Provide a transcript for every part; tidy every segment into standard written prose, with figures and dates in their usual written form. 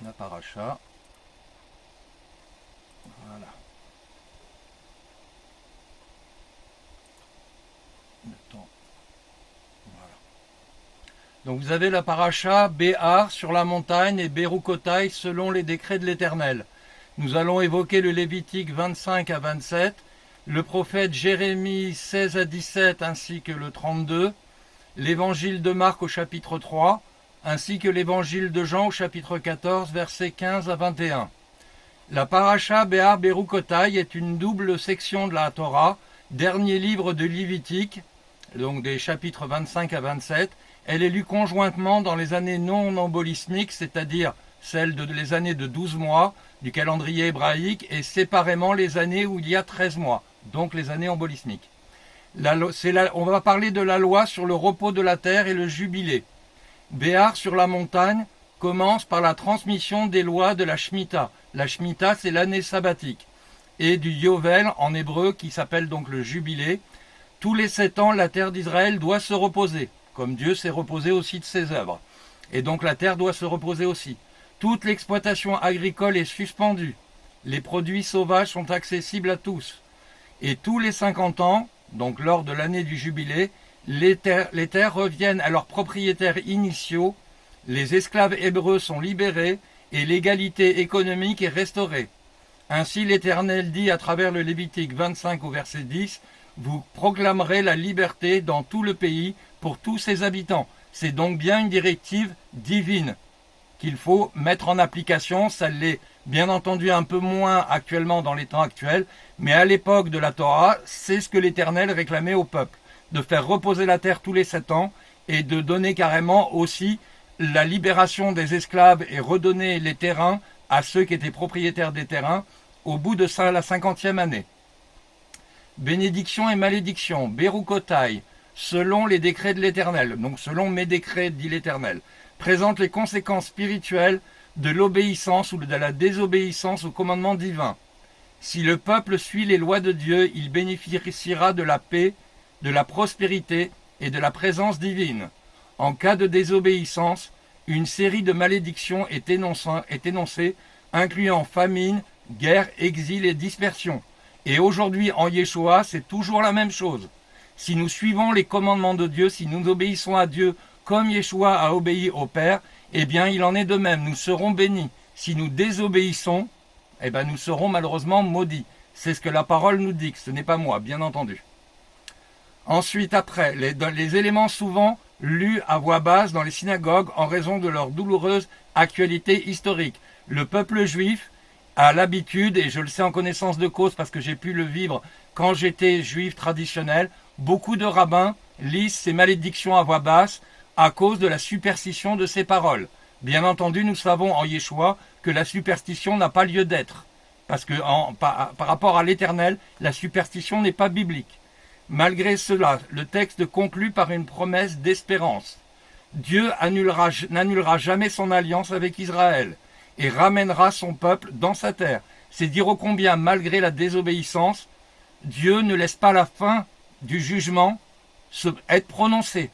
la paracha. Voilà. Le temps. Voilà. Donc vous avez la paracha Béar sur la montagne et Berukotai selon les décrets de l'Éternel. Nous allons évoquer le Lévitique 25 à 27, le prophète Jérémie 16 à 17 ainsi que le 32, l'évangile de Marc au chapitre 3, ainsi que l'évangile de Jean au chapitre 14, versets 15 à 21. La paracha Béar Berukotai est une double section de la Torah, dernier livre de Lévitique, donc des chapitres 25 à 27. Elle est lue conjointement dans les années non embolismiques, c'est-à-dire celles les années de 12 mois du calendrier hébraïque, et séparément les années où il y a 13 mois, donc les années embolismiques. On va parler de la loi sur le repos de la terre et le jubilé. Béar sur la montagne commence par la transmission des lois de la Shemitah. La Shemitah, c'est l'année sabbatique, et du Yovel en hébreu, qui s'appelle donc le jubilé. Tous les 7 ans, la terre d'Israël doit se reposer, comme Dieu s'est reposé aussi de ses œuvres. Et donc la terre doit se reposer aussi. Toute l'exploitation agricole est suspendue. Les produits sauvages sont accessibles à tous. Et tous les 50 ans, donc lors de l'année du jubilé, les terres reviennent à leurs propriétaires initiaux, les esclaves hébreux sont libérés et l'égalité économique est restaurée. Ainsi l'Éternel dit à travers le Lévitique 25 au verset 10, « Vous proclamerez la liberté dans tout le pays pour tous ses habitants. » C'est donc bien une directive divine qu'il faut mettre en application. Ça l'est bien entendu un peu moins actuellement dans les temps actuels, mais à l'époque de la Torah, c'est ce que l'Éternel réclamait au peuple, de faire reposer la terre tous les 7 ans et de donner carrément aussi la libération des esclaves et redonner les terrains à ceux qui étaient propriétaires des terrains au bout de ça, la 50e année. Bénédiction et malédiction, Berukotai, selon les décrets de l'Éternel, donc selon mes décrets, dit l'Éternel, présente les conséquences spirituelles de l'obéissance ou de la désobéissance au commandement divin. Si le peuple suit les lois de Dieu, il bénéficiera de la paix, de la prospérité et de la présence divine. En cas de désobéissance, une série de malédictions est énoncée, incluant famine, guerre, exil et dispersion. Et aujourd'hui, en Yeshua, c'est toujours la même chose. Si nous suivons les commandements de Dieu, si nous obéissons à Dieu comme Yeshua a obéi au Père, eh bien, il en est de même. Nous serons bénis. Si nous désobéissons, eh bien, nous serons malheureusement maudits. C'est ce que la parole nous dit, ce n'est pas moi, bien entendu. Ensuite, après, les éléments souvent lus à voix basse dans les synagogues en raison de leur douloureuse actualité historique. Le peuple juif a l'habitude, et je le sais en connaissance de cause parce que j'ai pu le vivre quand j'étais juif traditionnel, beaucoup de rabbins lisent ces malédictions à voix basse à cause de la superstition de ces paroles. Bien entendu, nous savons en Yeshua que la superstition n'a pas lieu d'être, parce que par rapport à l'Éternel, la superstition n'est pas biblique. Malgré cela, le texte conclut par une promesse d'espérance. Dieu n'annulera jamais son alliance avec Israël et ramènera son peuple dans sa terre. C'est dire ô combien, malgré la désobéissance, Dieu ne laisse pas la fin du jugement être prononcée.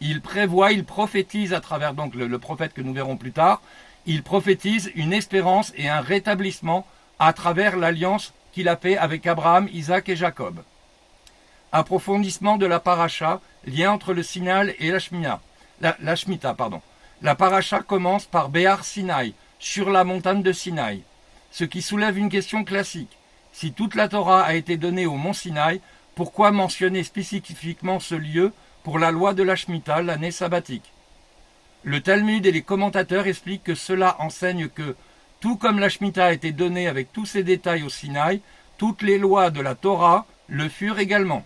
Il prévoit, il prophétise à travers donc le prophète que nous verrons plus tard, il prophétise une espérance et un rétablissement à travers l'alliance qu'il a fait avec Abraham, Isaac et Jacob. Approfondissement de la paracha, lien entre le Sinaï et la Shemitah. La paracha commence par Béar Sinaï, sur la montagne de Sinaï, ce qui soulève une question classique. Si toute la Torah a été donnée au mont Sinaï, pourquoi mentionner spécifiquement ce lieu pour la loi de la Shemitah, l'année sabbatique? Le Talmud et les commentateurs expliquent que cela enseigne que, tout comme la Shemitah a été donnée avec tous ses détails au Sinaï, toutes les lois de la Torah le furent également.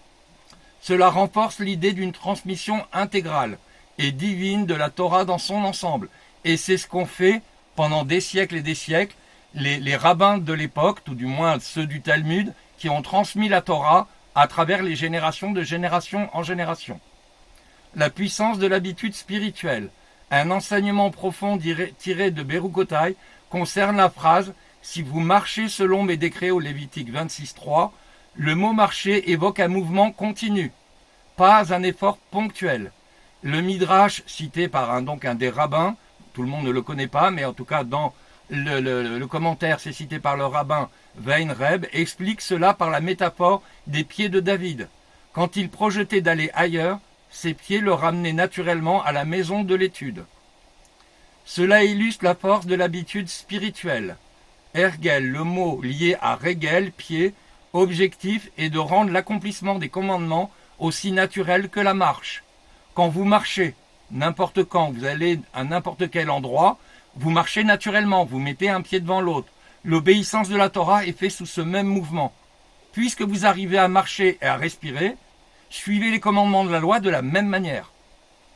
Cela renforce l'idée d'une transmission intégrale et divine de la Torah dans son ensemble. Et c'est ce qu'ont fait pendant des siècles et des siècles les rabbins de l'époque, tout du moins ceux du Talmud, qui ont transmis la Torah à travers les générations de génération en génération. La puissance de l'habitude spirituelle. Un enseignement profond tiré de Berukotai concerne la phrase « Si vous marchez selon mes décrets » au Lévitique 26.3, le mot « marcher » évoque un mouvement continu, pas un effort ponctuel. Le Midrash, cité par un des rabbins, tout le monde ne le connaît pas, mais en tout cas dans le commentaire, c'est cité par le rabbin Weinreb, explique cela par la métaphore des pieds de David. Quand il projetait d'aller ailleurs, ses pieds le ramenaient naturellement à la maison de l'étude. Cela illustre la force de l'habitude spirituelle. Ergel, le mot lié à regel, pied, objectif est de rendre l'accomplissement des commandements aussi naturel que la marche. Quand vous marchez, n'importe quand, vous allez à n'importe quel endroit, vous marchez naturellement, vous mettez un pied devant l'autre. L'obéissance de la Torah est faite sous ce même mouvement. Puisque vous arrivez à marcher et à respirer, suivez les commandements de la loi de la même manière.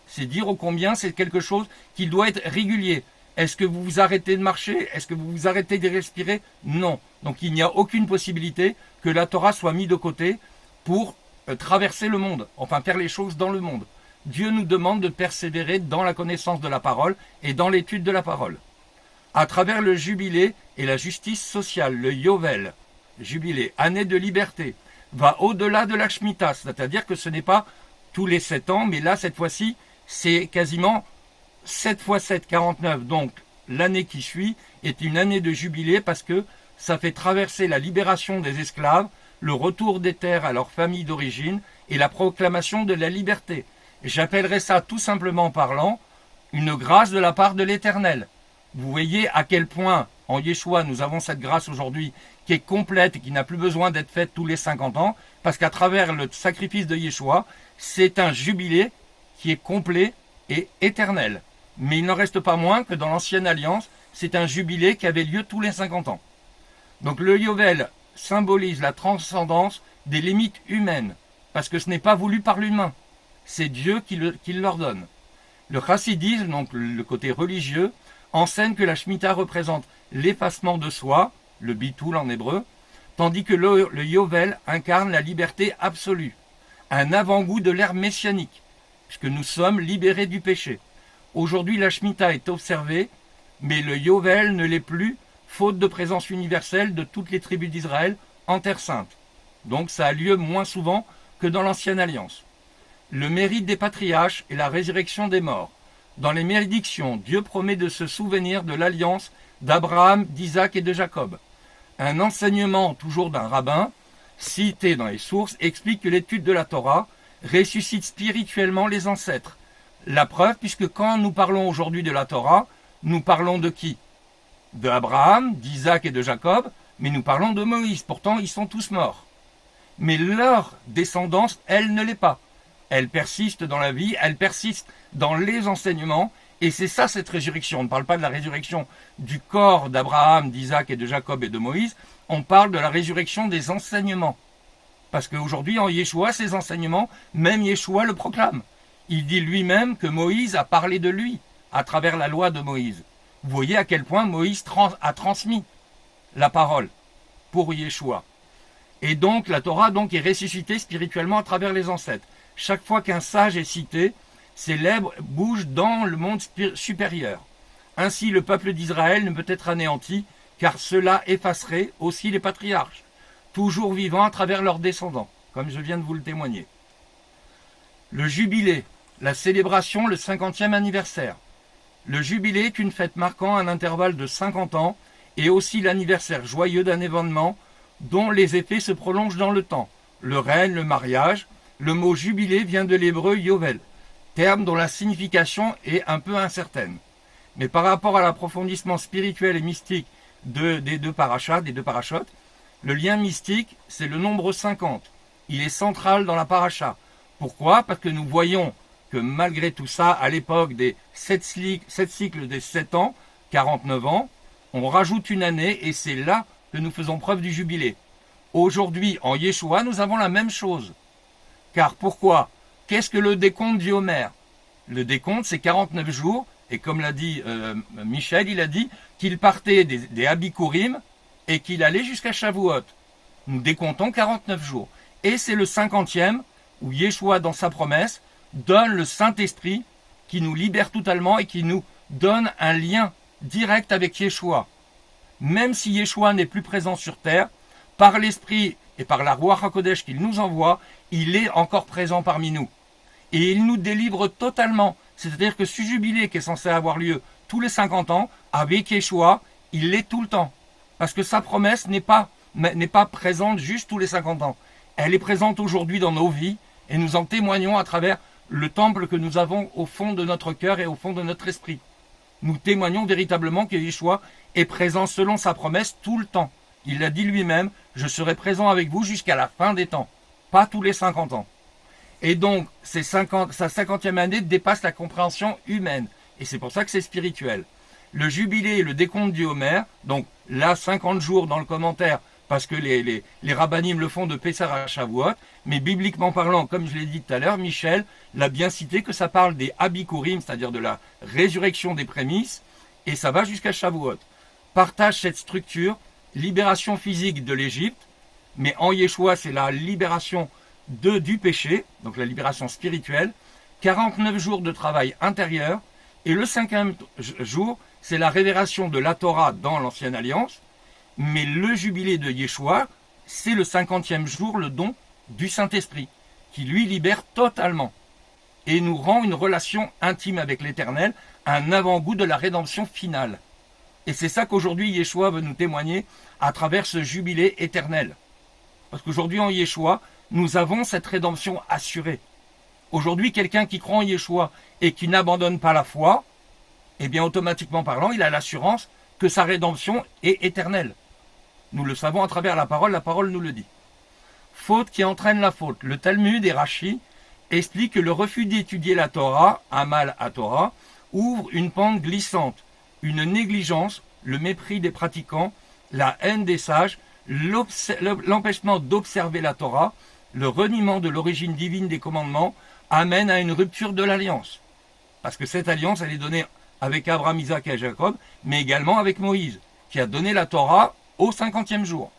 C'est dire ô combien c'est quelque chose qui doit être régulier. Est-ce que vous vous arrêtez de marcher? Est-ce que vous vous arrêtez de respirer? Non. Donc il n'y a aucune possibilité que la Torah soit mise de côté pour traverser le monde, enfin faire les choses dans le monde. Dieu nous demande de persévérer dans la connaissance de la parole et dans l'étude de la parole. À travers le jubilé et la justice sociale, le Yovel, jubilé, année de liberté, va au-delà de la Shemitah, c'est-à-dire que ce n'est pas tous les 7 ans, mais là, cette fois-ci, c'est quasiment 7 x 7, 49. Donc, l'année qui suit est une année de jubilé parce que ça fait traverser la libération des esclaves, le retour des terres à leur famille d'origine et la proclamation de la liberté. J'appellerais ça tout simplement parlant une grâce de la part de l'Éternel. Vous voyez à quel point en Yeshua nous avons cette grâce aujourd'hui qui est complète et qui n'a plus besoin d'être faite tous les 50 ans, parce qu'à travers le sacrifice de Yeshua, c'est un jubilé qui est complet et éternel. Mais il n'en reste pas moins que dans l'ancienne alliance, c'est un jubilé qui avait lieu tous les 50 ans. Donc le Yovel symbolise la transcendance des limites humaines, parce que ce n'est pas voulu par l'humain, c'est Dieu qui l'ordonne. Le chassidisme, donc le côté religieux, enseigne que la Shemitah représente l'effacement de soi, le bitoul en hébreu, tandis que le Yovel incarne la liberté absolue, un avant-goût de l'ère messianique, puisque nous sommes libérés du péché. Aujourd'hui, la Shemitah est observée, mais le Yovel ne l'est plus, faute de présence universelle de toutes les tribus d'Israël en Terre Sainte. Donc ça a lieu moins souvent que dans l'Ancienne Alliance. Le mérite des patriarches et la résurrection des morts. Dans les malédictions, Dieu promet de se souvenir de l'alliance d'Abraham, d'Isaac et de Jacob. Un enseignement, toujours d'un rabbin, cité dans les sources, explique que l'étude de la Torah ressuscite spirituellement les ancêtres. La preuve, puisque quand nous parlons aujourd'hui de la Torah, nous parlons de qui? De Abraham, d'Isaac et de Jacob, mais nous parlons de Moïse. Pourtant, ils sont tous morts. Mais leur descendance, elle ne l'est pas. Elle persiste dans la vie, elle persiste dans les enseignements, et c'est ça cette résurrection. On ne parle pas de la résurrection du corps d'Abraham, d'Isaac et de Jacob et de Moïse, on parle de la résurrection des enseignements. Parce qu'aujourd'hui, en Yeshua, ces enseignements, même Yeshua le proclame. Il dit lui-même que Moïse a parlé de lui à travers la loi de Moïse. Vous voyez à quel point Moïse a transmis la parole pour Yeshua. Et donc, la Torah est ressuscitée spirituellement à travers les ancêtres. Chaque fois qu'un sage est cité, ses lèvres bougent dans le monde supérieur. Ainsi, le peuple d'Israël ne peut être anéanti, car cela effacerait aussi les patriarches, toujours vivants à travers leurs descendants, comme je viens de vous le témoigner. Le jubilé, la célébration, le 50e anniversaire. Le jubilé est une fête marquant un intervalle de 50 ans et aussi l'anniversaire joyeux d'un événement dont les effets se prolongent dans le temps. Le règne, le mariage. Le mot jubilé vient de l'hébreu yovel, terme dont la signification est un peu incertaine. Mais par rapport à l'approfondissement spirituel et mystique des deux parashotes, le lien mystique, c'est le nombre 50. Il est central dans la paracha. Pourquoi? Parce que nous voyons que malgré tout ça, à l'époque des 7 cycles des 7 ans, 49 ans, on rajoute une année et c'est là que nous faisons preuve du jubilé. Aujourd'hui, en Yeshua, nous avons la même chose. Car pourquoi? Qu'est-ce que le décompte du Homer? Le décompte, c'est 49 jours, et comme l'a dit Michel, il a dit qu'il partait des Abikurim et qu'il allait jusqu'à Shavuot. Nous décomptons 49 jours. Et c'est le 50e où Yeshua, dans sa promesse, donne le Saint-Esprit qui nous libère totalement et qui nous donne un lien direct avec Yeshua. Même si Yeshua n'est plus présent sur terre, par l'Esprit et par la Ruach HaKodesh qu'il nous envoie, il est encore présent parmi nous. Et il nous délivre totalement. C'est-à-dire que ce jubilé qui est censé avoir lieu tous les 50 ans, avec Yeshua, il l'est tout le temps. Parce que sa promesse n'est pas présente juste tous les 50 ans. Elle est présente aujourd'hui dans nos vies et nous en témoignons à travers le temple que nous avons au fond de notre cœur et au fond de notre esprit. Nous témoignons véritablement que Yeshua est présent selon sa promesse tout le temps. Il l'a dit lui-même, je serai présent avec vous jusqu'à la fin des temps, pas tous les 50 ans. Et donc, sa 50e année dépasse la compréhension humaine. Et c'est pour ça que c'est spirituel. Le jubilé et le décompte du Homer, donc là 50 jours dans le commentaire, parce que les rabbinim le font de Pessah à Shavuot, mais bibliquement parlant, comme je l'ai dit tout à l'heure, Michel l'a bien cité que ça parle des Abikurim, c'est-à-dire de la résurrection des prémices, et ça va jusqu'à Shavuot. Partage cette structure, libération physique de l'Égypte, mais en Yeshua c'est la libération du péché, donc la libération spirituelle, 49 jours de travail intérieur, et le 5e jour, c'est la révélation de la Torah dans l'Ancienne Alliance, mais le jubilé de Yeshua, c'est le 50e jour, le don du Saint-Esprit, qui lui libère totalement et nous rend une relation intime avec l'Éternel, un avant-goût de la rédemption finale. Et c'est ça qu'aujourd'hui Yeshua veut nous témoigner à travers ce jubilé éternel. Parce qu'aujourd'hui en Yeshua, nous avons cette rédemption assurée. Aujourd'hui, quelqu'un qui croit en Yeshua et qui n'abandonne pas la foi, eh bien automatiquement parlant, il a l'assurance que sa rédemption est éternelle. Nous le savons à travers la parole nous le dit. Faute qui entraîne la faute. Le Talmud et Rashi expliquent que le refus d'étudier la Torah, Amal à Torah, ouvre une pente glissante, une négligence, le mépris des pratiquants, la haine des sages, l'empêchement d'observer la Torah, le reniement de l'origine divine des commandements amène à une rupture de l'alliance. Parce que cette alliance, elle est donnée avec Abraham, Isaac et Jacob, mais également avec Moïse, qui a donné la Torah au 50e jour.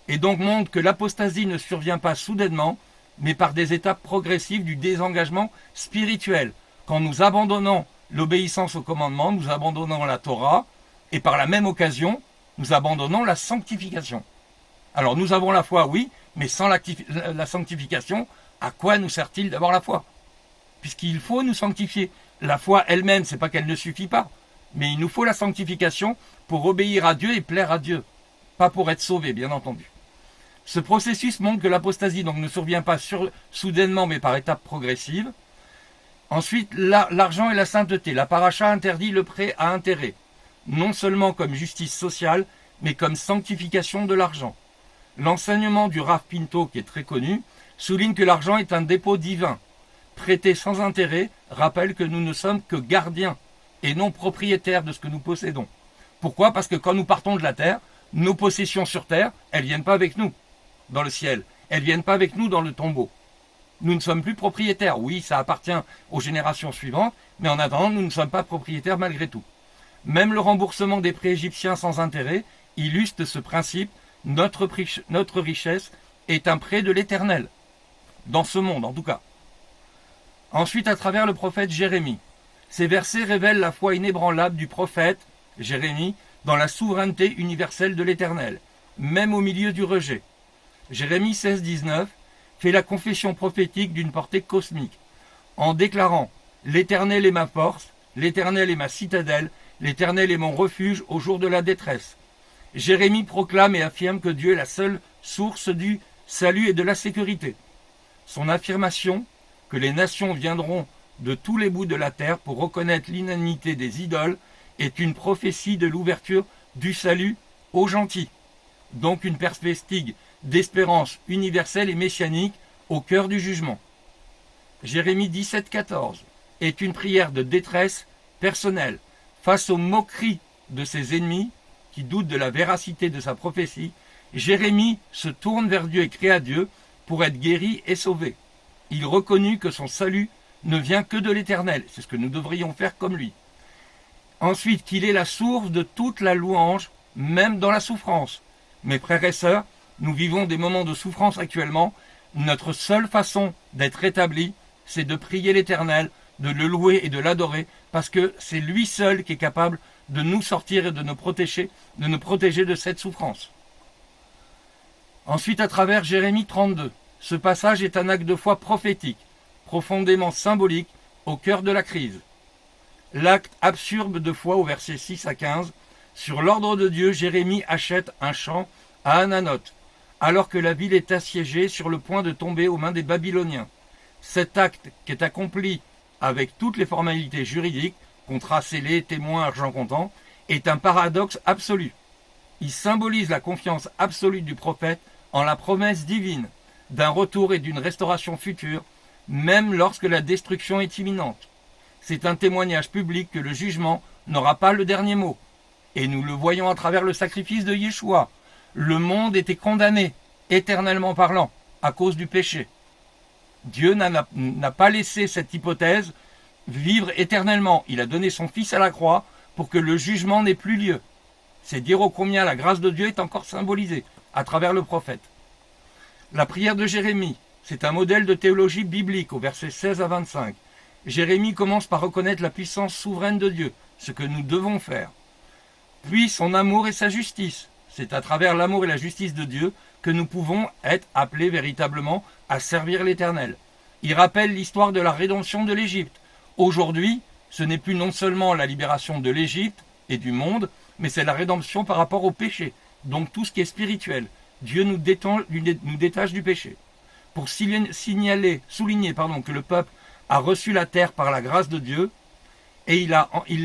Et donc montre que l'apostasie ne survient pas soudainement, mais par des étapes progressives du désengagement spirituel. Quand nous abandonnons l'obéissance au commandement, nous abandonnons la Torah, et par la même occasion, nous abandonnons la sanctification. Alors nous avons la foi, oui, mais sans la sanctification, à quoi nous sert-il d'avoir la foi? Puisqu'il faut nous sanctifier. La foi elle-même, c'est pas qu'elle ne suffit pas, mais il nous faut la sanctification pour obéir à Dieu et plaire à Dieu, pas pour être sauvé, bien entendu. Ce processus montre que l'apostasie donc ne survient pas soudainement, mais par étapes progressives. Ensuite, l'argent et la sainteté. La paracha interdit le prêt à intérêt, non seulement comme justice sociale, mais comme sanctification de l'argent. L'enseignement du Rav Pinto, qui est très connu, souligne que l'argent est un dépôt divin. Prêter sans intérêt rappelle que nous ne sommes que gardiens et non propriétaires de ce que nous possédons. Pourquoi? Parce que quand nous partons de la terre, nos possessions sur terre, elles ne viennent pas avec nous dans le ciel. Elles ne viennent pas avec nous dans le tombeau. Nous ne sommes plus propriétaires. Oui, ça appartient aux générations suivantes, mais en attendant, nous ne sommes pas propriétaires malgré tout. Même le remboursement des prêts égyptiens sans intérêt illustre ce principe. Notre richesse est un prêt de l'Éternel, dans ce monde en tout cas. Ensuite, à travers le prophète Jérémie, ces versets révèlent la foi inébranlable du prophète Jérémie dans la souveraineté universelle de l'Éternel, même au milieu du rejet. Jérémie 16,19 fait la confession prophétique d'une portée cosmique, en déclarant « L'Éternel est ma force, l'Éternel est ma citadelle, l'Éternel est mon refuge au jour de la détresse. » Jérémie proclame et affirme que Dieu est la seule source du salut et de la sécurité. Son affirmation que les nations viendront de tous les bouts de la terre pour reconnaître l'inanité des idoles est une prophétie de l'ouverture du salut aux gentils. Donc une perspective d'espérance universelle et messianique au cœur du jugement. Jérémie 17,14 est une prière de détresse personnelle face aux moqueries de ses ennemis qui doutent de la véracité de sa prophétie. Jérémie se tourne vers Dieu et crie à Dieu pour être guéri et sauvé. Il reconnut que son salut ne vient que de l'Éternel. C'est ce que nous devrions faire comme lui. Ensuite, qu'il est la source de toute la louange, même dans la souffrance. Mes frères et sœurs, nous vivons des moments de souffrance actuellement. Notre seule façon d'être établi, c'est de prier l'Éternel, de le louer et de l'adorer, parce que c'est lui seul qui est capable de nous sortir et de nous protéger de cette souffrance. Ensuite, à travers Jérémie 32, ce passage est un acte de foi prophétique, profondément symbolique, au cœur de la crise. L'acte absurde de foi au verset 6 à 15 Sur l'ordre de Dieu, Jérémie achète un champ à Ananoth, alors que la ville est assiégée sur le point de tomber aux mains des Babyloniens. Cet acte, qui est accompli avec toutes les formalités juridiques, contrat scellé, témoin, argent comptant, est un paradoxe absolu. Il symbolise la confiance absolue du prophète en la promesse divine d'un retour et d'une restauration future, même lorsque la destruction est imminente. C'est un témoignage public que le jugement n'aura pas le dernier mot. Et nous le voyons à travers le sacrifice de Yeshua. Le monde était condamné, éternellement parlant, à cause du péché. Dieu n'a pas laissé cette hypothèse vivre éternellement. Il a donné son Fils à la croix pour que le jugement n'ait plus lieu. C'est dire ô combien la grâce de Dieu est encore symbolisée à travers le prophète. La prière de Jérémie, c'est un modèle de théologie biblique au verset 16 à 25. Jérémie commence par reconnaître la puissance souveraine de Dieu, ce que nous devons faire. Puis son amour et sa justice. C'est à travers l'amour et la justice de Dieu que nous pouvons être appelés véritablement à servir l'Éternel. Il rappelle l'histoire de la rédemption de l'Égypte. Aujourd'hui, ce n'est plus non seulement la libération de l'Égypte et du monde, mais c'est la rédemption par rapport au péché, donc tout ce qui est spirituel. Dieu nous détache du péché. Pour souligner que le peuple a reçu la terre par la grâce de Dieu, et il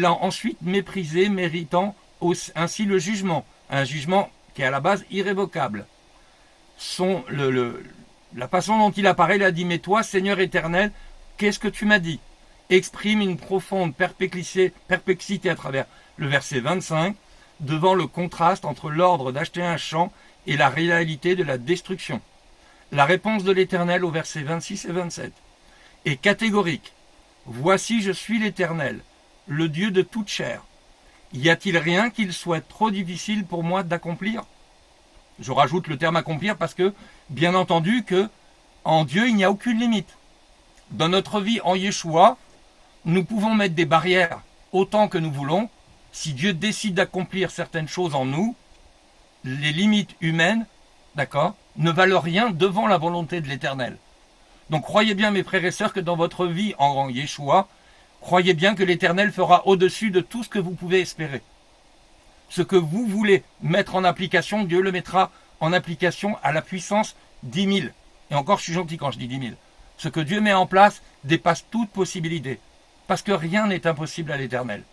l'a ensuite méprisé, méritant ainsi le jugement, un jugement qui est à la base irrévocable. La façon dont il apparaît, il a dit « Mais toi, Seigneur éternel, qu'est-ce que tu m'as dit ?» exprime une profonde perplexité à travers le verset 25, devant le contraste entre l'ordre d'acheter un champ et la réalité de la destruction. La réponse de l'Éternel au verset 26 et 27 est catégorique. « Voici, je suis l'Éternel, le Dieu de toute chair. Y a-t-il rien qu'il soit trop difficile pour moi d'accomplir ?» Je rajoute le terme accomplir parce que, bien entendu, que en Dieu, il n'y a aucune limite. Dans notre vie en Yeshua, nous pouvons mettre des barrières autant que nous voulons. Si Dieu décide d'accomplir certaines choses en nous, les limites humaines, d'accord, ne valent rien devant la volonté de l'Éternel. Donc croyez bien, mes frères et sœurs, que dans votre vie en Yeshua, croyez bien que l'Éternel fera au-dessus de tout ce que vous pouvez espérer. Ce que vous voulez mettre en application, Dieu le mettra en application à la puissance 10 000. Et encore, je suis gentil quand je dis 10 000. Ce que Dieu met en place dépasse toute possibilité. Parce que rien n'est impossible à l'Éternel.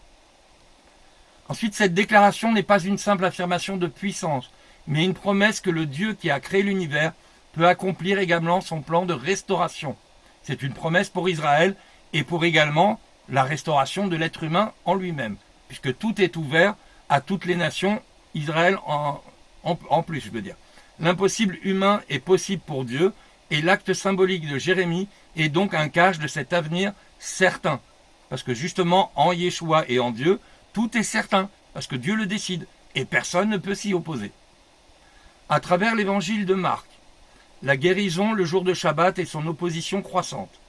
Ensuite, cette déclaration n'est pas une simple affirmation de puissance, mais une promesse que le Dieu qui a créé l'univers peut accomplir également son plan de restauration. C'est une promesse pour Israël et pour également la restauration de l'être humain en lui-même, puisque tout est ouvert à toutes les nations, Israël en plus, je veux dire. L'impossible humain est possible pour Dieu, et l'acte symbolique de Jérémie est donc un gage de cet avenir certain. Parce que justement, en Yeshua et en Dieu, tout est certain, parce que Dieu le décide, et personne ne peut s'y opposer. À travers l'évangile de Marc, la guérison le jour de Shabbat et son opposition croissante.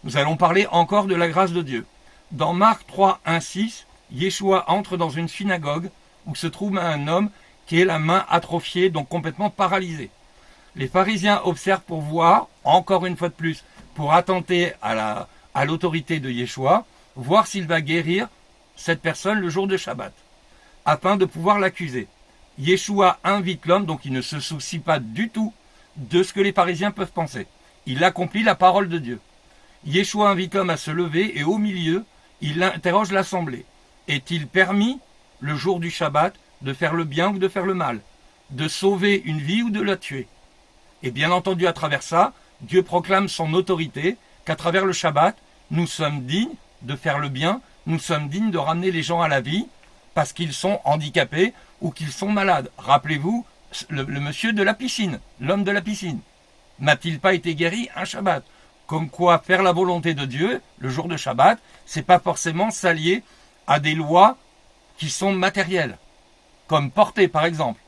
Nous allons parler encore de la grâce de Dieu. Dans Marc 3, 1, 6, Yeshua entre dans une synagogue où se trouve un homme qui est la main atrophiée, donc complètement paralysée. Les pharisiens observent pour voir, encore une fois de plus, pour attenter à l'autorité de Yeshua, voir s'il va guérir cette personne le jour de Shabbat, afin de pouvoir l'accuser. Yeshua invite l'homme, donc il ne se soucie pas du tout de ce que les pharisiens peuvent penser. Il accomplit la parole de Dieu. Yeshua invite l'homme à se lever et au milieu, il interroge l'assemblée. Est-il permis, le jour du Shabbat, de faire le bien ou de faire le mal, de sauver une vie ou de la tuer? Et bien entendu, à travers ça, Dieu proclame son autorité, qu'à travers le Shabbat, nous sommes dignes de faire le bien, nous sommes dignes de ramener les gens à la vie, parce qu'ils sont handicapés ou qu'ils sont malades. Rappelez-vous, le monsieur de la piscine, l'homme de la piscine, n'a-t-il pas été guéri un Shabbat? Comme quoi, faire la volonté de Dieu, le jour de Shabbat, c'est pas forcément s'allier à des lois qui sont matérielles, comme porter par exemple.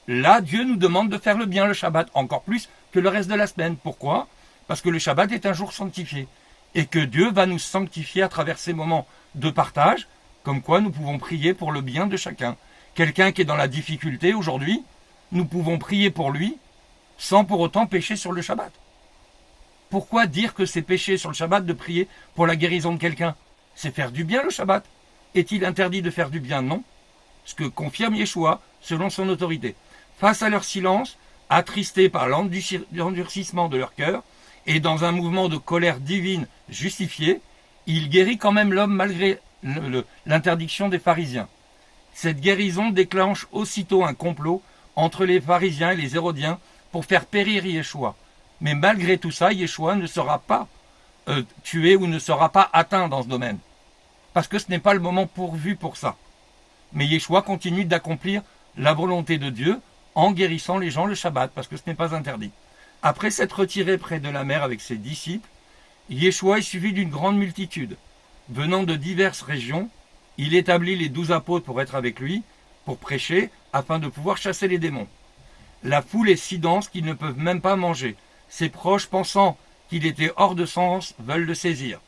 Là, Dieu nous demande de faire le bien le Shabbat, encore plus que le reste de la semaine. Pourquoi? Parce que le Shabbat est un jour sanctifié, et que Dieu va nous sanctifier à travers ces moments de partage, comme quoi nous pouvons prier pour le bien de chacun. Quelqu'un qui est dans la difficulté aujourd'hui, nous pouvons prier pour lui, sans pour autant pécher sur le Shabbat. Pourquoi dire que c'est péché sur le Shabbat de prier pour la guérison de quelqu'un? C'est faire du bien le Shabbat. Est-il interdit de faire du bien? Non. ce que confirme Yeshua selon son autorité. Face à leur silence, attristés par l'endurcissement de leur cœur, et dans un mouvement de colère divine justifié, il guérit quand même l'homme malgré l'interdiction des pharisiens. Cette guérison déclenche aussitôt un complot entre les pharisiens et les hérodiens pour faire périr Yeshua. Mais malgré tout ça, Yeshua ne sera pas tué ou ne sera pas atteint dans ce domaine. Parce que ce n'est pas le moment pourvu pour ça. Mais Yeshua continue d'accomplir la volonté de Dieu en guérissant les gens le Shabbat, parce que ce n'est pas interdit. Après s'être retiré près de la mer avec ses disciples, Yeshua est suivi d'une grande multitude. Venant de diverses régions, il établit les 12 apôtres pour être avec lui, pour prêcher, afin de pouvoir chasser les démons. La foule est si dense qu'ils ne peuvent même pas manger. Ses proches, pensant qu'il était hors de sens, veulent le saisir.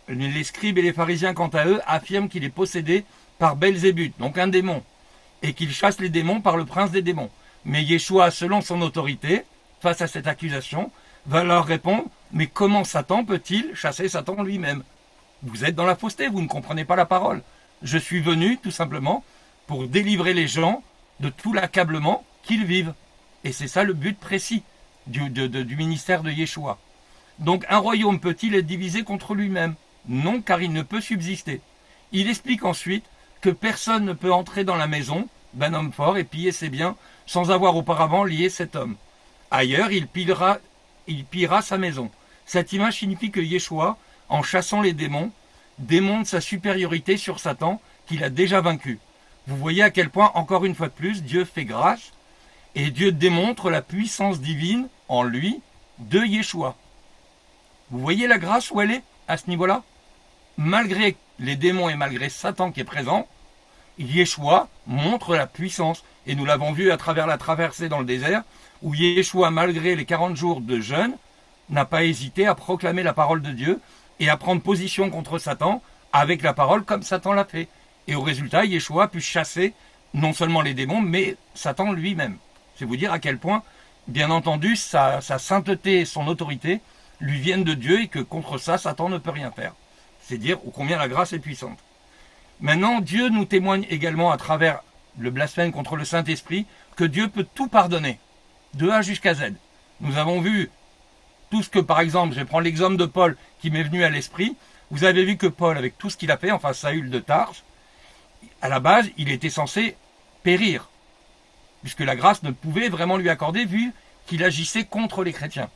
Les scribes et les pharisiens, quant à eux, affirment qu'il est possédé par Belzébuth, donc un démon, et qu'il chasse les démons par le prince des démons. Mais Yeshua, selon son autorité, face à cette accusation, va leur répondre « Mais comment Satan peut-il chasser Satan lui-même ? Vous êtes dans la fausseté, vous ne comprenez pas la parole. Je suis venu, tout simplement, pour délivrer les gens de tout l'accablement qu'ils vivent. » Et c'est ça le but précis du ministère de Yeshua. Donc un royaume peut-il être divisé contre lui-même ? Non, car il ne peut subsister. Il explique ensuite que personne ne peut entrer dans la maison d'un homme fort et piller ses biens sans avoir auparavant lié cet homme. Ailleurs, il pillera sa maison. Cette image signifie que Yeshua, en chassant les démons, démontre sa supériorité sur Satan qu'il a déjà vaincu. Vous voyez à quel point, encore une fois de plus, Dieu fait grâce et Dieu démontre la puissance divine en lui de Yeshua. Vous voyez la grâce où elle est à ce niveau-là ? Malgré les démons et malgré Satan qui est présent, Yeshua montre la puissance. Et nous l'avons vu à travers la traversée dans le désert, où Yeshua, malgré les 40 jours de jeûne, n'a pas hésité à proclamer la parole de Dieu et à prendre position contre Satan avec la parole comme Satan l'a fait. Et au résultat, Yeshua a pu chasser non seulement les démons, mais Satan lui-même. C'est vous dire à quel point, bien entendu, sa sainteté et son autorité lui viennent de Dieu et que contre ça, Satan ne peut rien faire. C'est dire combien la grâce est puissante. Maintenant, Dieu nous témoigne également à travers le blasphème contre le Saint-Esprit que Dieu peut tout pardonner, de A jusqu'à Z. Nous avons vu tout ce que, par exemple, je vais prendre l'exemple de Paul qui m'est venu à l'esprit. Vous avez vu que Paul, avec tout ce qu'il a fait, enfin Saül de Tarse, à la base, il était censé périr, puisque la grâce ne pouvait vraiment lui accorder vu qu'il agissait contre les chrétiens.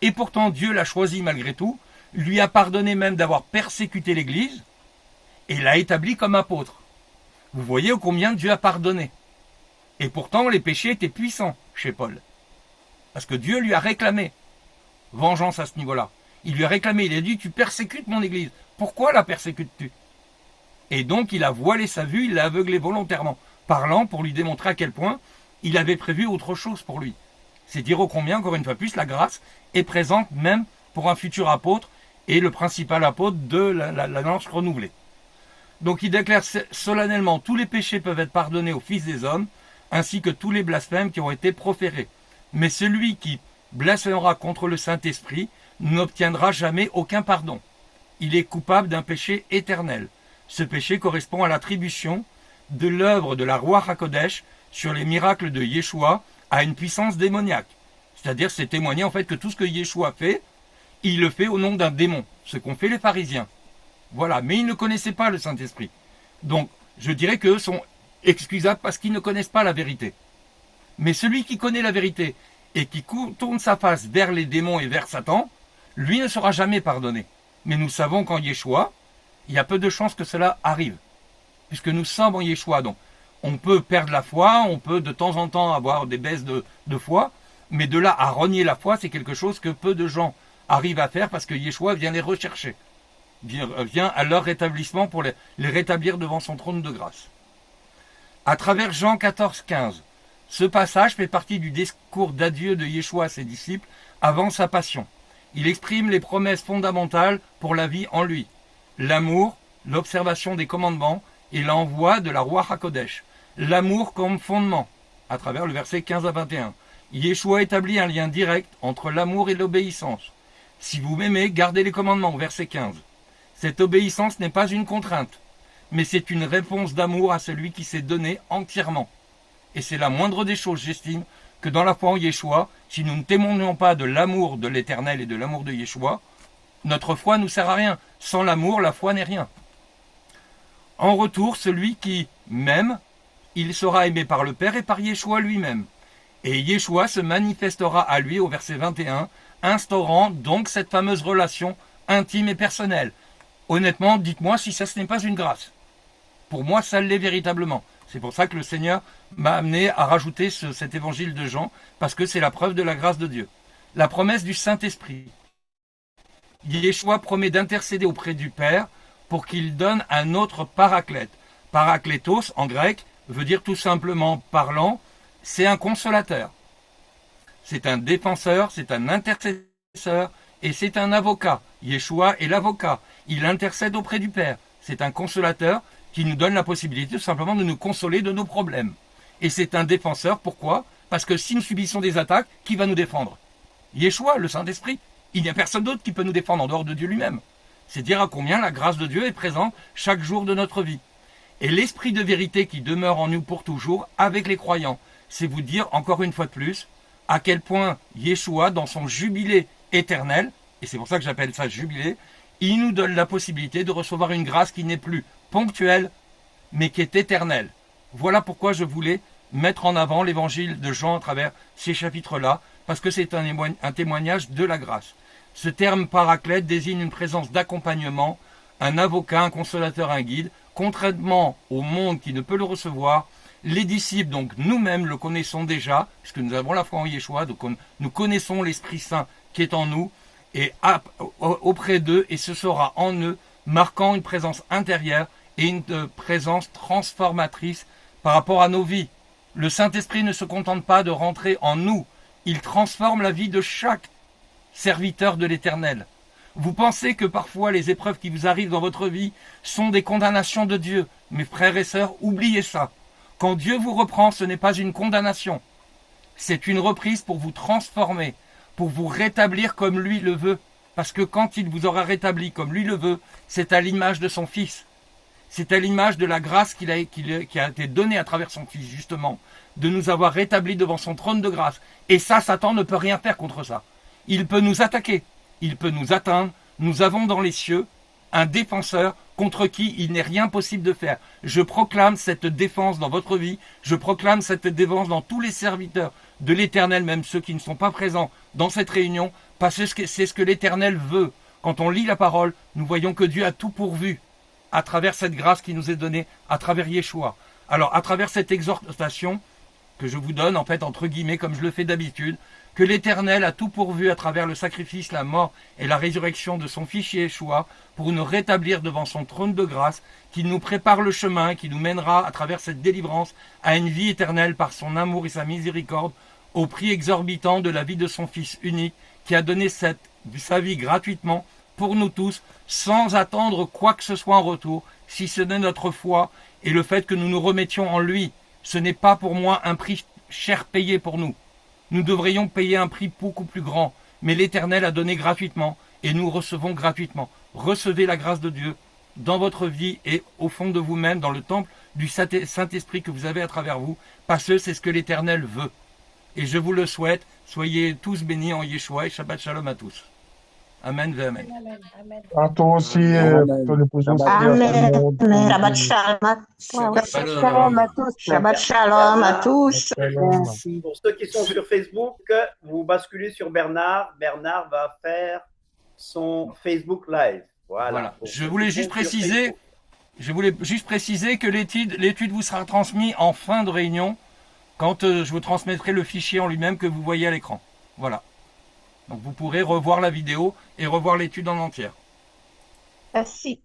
Et pourtant, Dieu l'a choisi malgré tout, lui a pardonné même d'avoir persécuté l'Église, et l'a établi comme apôtre. Vous voyez combien Dieu a pardonné. Et pourtant, les péchés étaient puissants chez Paul. Parce que Dieu lui a réclamé vengeance à ce niveau-là. Il lui a réclamé, il a dit, tu persécutes mon Église. Pourquoi la persécutes-tu ? Et donc, il a voilé sa vue, il l'a aveuglé volontairement, parlant pour lui démontrer à quel point il avait prévu autre chose pour lui. C'est dire au combien, encore une fois plus, la grâce est présente même pour un futur apôtre et le principal apôtre de l'Alliance renouvelée. Donc il déclare solennellement tous les péchés peuvent être pardonnés aux fils des hommes, ainsi que tous les blasphèmes qui ont été proférés. Mais celui qui blasphémera contre le Saint-Esprit n'obtiendra jamais aucun pardon. Il est coupable d'un péché éternel. Ce péché correspond à l'attribution de l'œuvre de la Ruach HaKodesh sur les miracles de Yeshua à une puissance démoniaque. C'est-à-dire c'est témoigner en fait que tout ce que Yeshua fait, il le fait au nom d'un démon, ce qu'ont fait les pharisiens. Voilà, mais ils ne connaissaient pas le Saint-Esprit. Donc, je dirais qu'eux sont excusables parce qu'ils ne connaissent pas la vérité. Mais celui qui connaît la vérité et qui tourne sa face vers les démons et vers Satan, lui ne sera jamais pardonné. Mais nous savons qu'en Yeshua, il y a peu de chances que cela arrive, puisque nous sommes en Yeshua. Donc, on peut perdre la foi, on peut de temps en temps avoir des baisses de foi, mais de là à renier la foi, c'est quelque chose que peu de gens arrivent à faire parce que Yeshua vient les rechercher, vient à leur rétablissement pour les rétablir devant son trône de grâce. À travers Jean 14, 15, ce passage fait partie du discours d'adieu de Yeshua à ses disciples avant sa passion. Il exprime les promesses fondamentales pour la vie en lui, l'amour, l'observation des commandements et l'envoi de la Ruach HaKodesh. L'amour comme fondement, à travers le verset 15 à 21. Yeshua établit un lien direct entre l'amour et l'obéissance. Si vous m'aimez, gardez les commandements, verset 15. Cette obéissance n'est pas une contrainte, mais c'est une réponse d'amour à celui qui s'est donné entièrement. Et c'est la moindre des choses, j'estime, que dans la foi en Yeshua, si nous ne témoignons pas de l'amour de l'Éternel et de l'amour de Yeshua, notre foi ne nous sert à rien. Sans l'amour, la foi n'est rien. En retour, celui qui m'aime, il sera aimé par le Père et par Yeshua lui-même. Et Yeshua se manifestera à lui au verset 21, instaurant donc cette fameuse relation intime et personnelle. Honnêtement, dites-moi si ça ce n'est pas une grâce. Pour moi, ça l'est véritablement. C'est pour ça que le Seigneur m'a amené à rajouter cet évangile de Jean, parce que c'est la preuve de la grâce de Dieu. La promesse du Saint-Esprit. Yeshua promet d'intercéder auprès du Père pour qu'il donne un autre paraclète. Parakletos, en grec, veut dire tout simplement parlant, c'est un consolateur. C'est un défenseur, c'est un intercesseur et c'est un avocat. Yeshua est l'avocat. Il intercède auprès du Père. C'est un consolateur qui nous donne la possibilité tout simplement de nous consoler de nos problèmes. Et c'est un défenseur, pourquoi? Parce que si nous subissons des attaques, qui va nous défendre? Yeshua, le Saint-Esprit. Il n'y a personne d'autre qui peut nous défendre en dehors de Dieu lui-même. C'est dire à combien la grâce de Dieu est présente chaque jour de notre vie. Et l'esprit de vérité qui demeure en nous pour toujours avec les croyants, c'est vous dire encore une fois de plus à quel point Yeshua, dans son jubilé éternel, et c'est pour ça que j'appelle ça jubilé, il nous donne la possibilité de recevoir une grâce qui n'est plus ponctuelle, mais qui est éternelle. Voilà pourquoi je voulais mettre en avant l'évangile de Jean à travers ces chapitres-là, parce que c'est un témoignage de la grâce. Ce terme paraclète désigne une présence d'accompagnement, un avocat, un consolateur, un guide, contrairement au monde qui ne peut le recevoir. Les disciples, donc nous-mêmes, le connaissons déjà, puisque nous avons la foi en Yeshua, donc nous connaissons l'Esprit Saint qui est en nous, et auprès d'eux, et ce sera en eux, marquant une présence intérieure et une présence transformatrice par rapport à nos vies. Le Saint-Esprit ne se contente pas de rentrer en nous, il transforme la vie de chaque serviteur de l'Éternel. Vous pensez que parfois les épreuves qui vous arrivent dans votre vie sont des condamnations de Dieu. Mes frères et sœurs, oubliez ça. Quand Dieu vous reprend, ce n'est pas une condamnation. C'est une reprise pour vous transformer, pour vous rétablir comme lui le veut. Parce que quand il vous aura rétabli comme lui le veut, c'est à l'image de son Fils. C'est à l'image de la grâce qui a été donnée à travers son Fils, justement, de nous avoir rétablis devant son trône de grâce. Et ça, Satan ne peut rien faire contre ça. Il peut nous attaquer, il peut nous atteindre. Nous avons dans les cieux un défenseur contre qui il n'est rien possible de faire. Je proclame cette défense dans votre vie, je proclame cette défense dans tous les serviteurs de l'Éternel, même ceux qui ne sont pas présents dans cette réunion, parce que c'est ce que l'Éternel veut. Quand on lit la parole, nous voyons que Dieu a tout pourvu à travers cette grâce qui nous est donnée, à travers Yeshua. Alors, à travers cette exhortation que je vous donne, en fait, entre guillemets, comme je le fais d'habitude, que l'Éternel a tout pourvu à travers le sacrifice, la mort et la résurrection de son Fils Yeshua pour nous rétablir devant son trône de grâce, qu'il nous prépare le chemin, qui nous mènera à travers cette délivrance à une vie éternelle par son amour et sa miséricorde, au prix exorbitant de la vie de son Fils unique, qui a donné sa vie gratuitement pour nous tous, sans attendre quoi que ce soit en retour, si ce n'est notre foi et le fait que nous nous remettions en lui. Ce n'est pas pour moi un prix cher payé pour nous. Nous devrions payer un prix beaucoup plus grand, mais l'Éternel a donné gratuitement et nous recevons gratuitement. Recevez la grâce de Dieu dans votre vie et au fond de vous-même, dans le temple du Saint-Esprit que vous avez à travers vous, parce que c'est ce que l'Éternel veut. Et je vous le souhaite, soyez tous bénis en Yeshua et Shabbat Shalom à tous. Amen ve Amen. À toi aussi, ton épouse aussi, à tout Amen. le monde. Shabbat shalom à toi. Shalom à tous. Shabbat shalom à tous. Shalom. Pour ceux qui sont sur Facebook, vous basculez sur Bernard. Bernard va faire son Facebook Live. Voilà. Je voulais juste préciser que l'étude vous sera transmise en fin de réunion, quand je vous transmettrai le fichier en lui-même que vous voyez à l'écran. Voilà. Donc vous pourrez revoir la vidéo et revoir l'étude en entière. Merci.